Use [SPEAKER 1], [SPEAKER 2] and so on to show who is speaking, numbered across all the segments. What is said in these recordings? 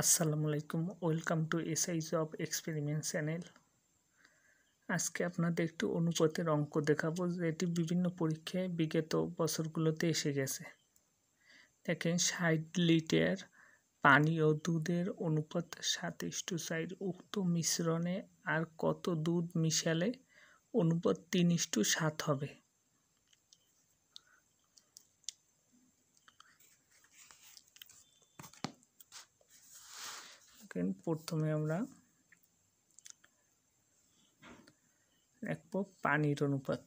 [SPEAKER 1] আসসালামু আলাইকুম, welcome to SI job experiment channel. আজকে আপনাদের একটু অনুপাতের অঙ্ক দেখাবো, যেটি বিভিন্ন পরীক্ষায় বিগত বছরগুলোতে এসে গেছে। দেখেন, 60 লিটার পানি ও দুধের অনুপাত 7:4। উক্ত মিশ্রণে আর কত দুধ মিশালে অনুপাত 3:7 হবে? প্রথমে আমরা দেখব পানির অনুপাত।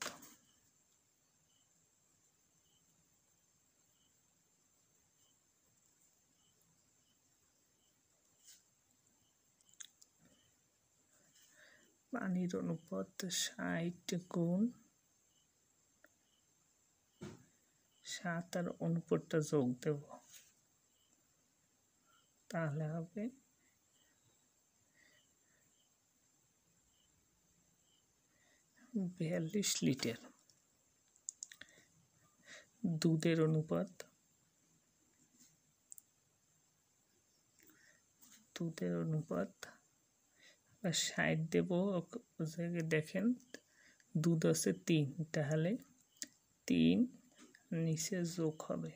[SPEAKER 1] পানির অনুপাত 60 গুণ 7 আর অনুপাতটা যোগ দেব, তাহলে হবে 42 লিটার। দুধের অনুপাত 60 দেব। দেখেন, দুধ আছে 3, তাহলে 3 নিচে যোগ হবে,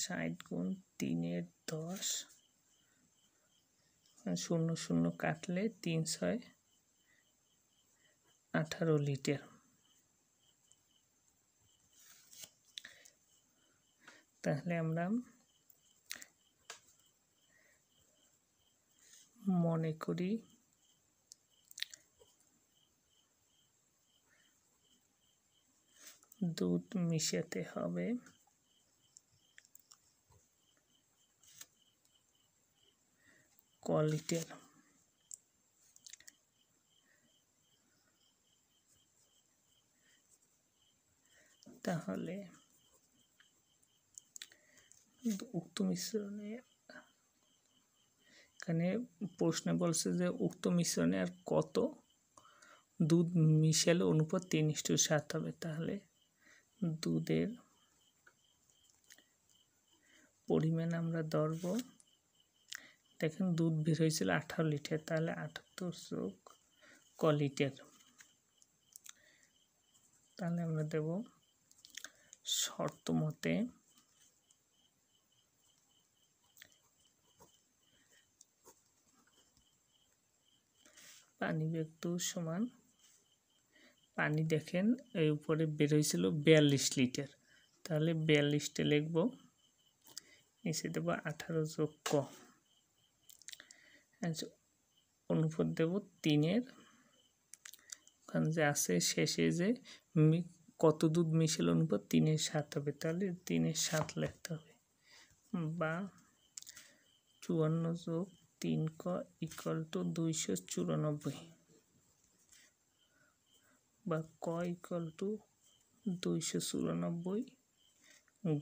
[SPEAKER 1] 60 গুণ 3 10, 0 0 কাটলে 3 6 18 লিটার। তাহলে আমরা মনে করি দুধ মিশাতে হবে ক লিটার। তাহলে উক্ত মিশ্রণে, এখানে প্রশ্নে বলছে যে উক্ত মিশ্রণে আর কত দুধ মিশালে অনুপাত 3:7 হবে। তাহলে দুধের পরিমাণ আমরা ধরব, দেখেন দুধ বের হয়েছিল 18 লিটার, তাহলে 78 যোগ ক লিটার। তাহলে আমরা দেব শর্ত মতে পানি ব্যক্ত সমান পানি, দেখেন এই উপরে বের হয়েছিল 42 লিটার, তাহলে 42টা লিখব, নিচে দেব 18 যোগ ক। অনুপাত দেব 3-এর, ওখানে যে আছে শেষে যে কত দুধ মিশালে অনুপাত 3:7 হবে, তাহলে 3:7 লিখতে হবে। বা 54 যোগ 3 ক ইকুয়াল টু 294, বা ক ইকুয়াল টু 294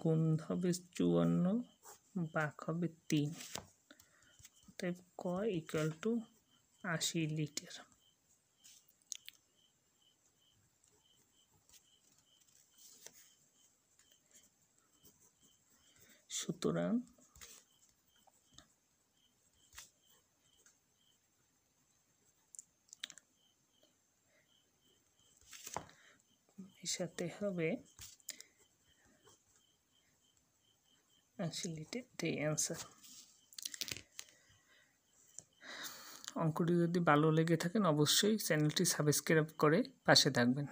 [SPEAKER 1] গুণ হবে 54, ভাগ হবে 3, তাই ক ইকুয়াল টু 80 লিটার। সুতরাং মেশাতে হবে 80 লিটার। এই অ্যান্সার। অঙ্কটি যদি ভালো লেগে থাকেন, অবশ্যই চ্যানেলটি সাবস্ক্রাইব করে পাশে থাকবেন।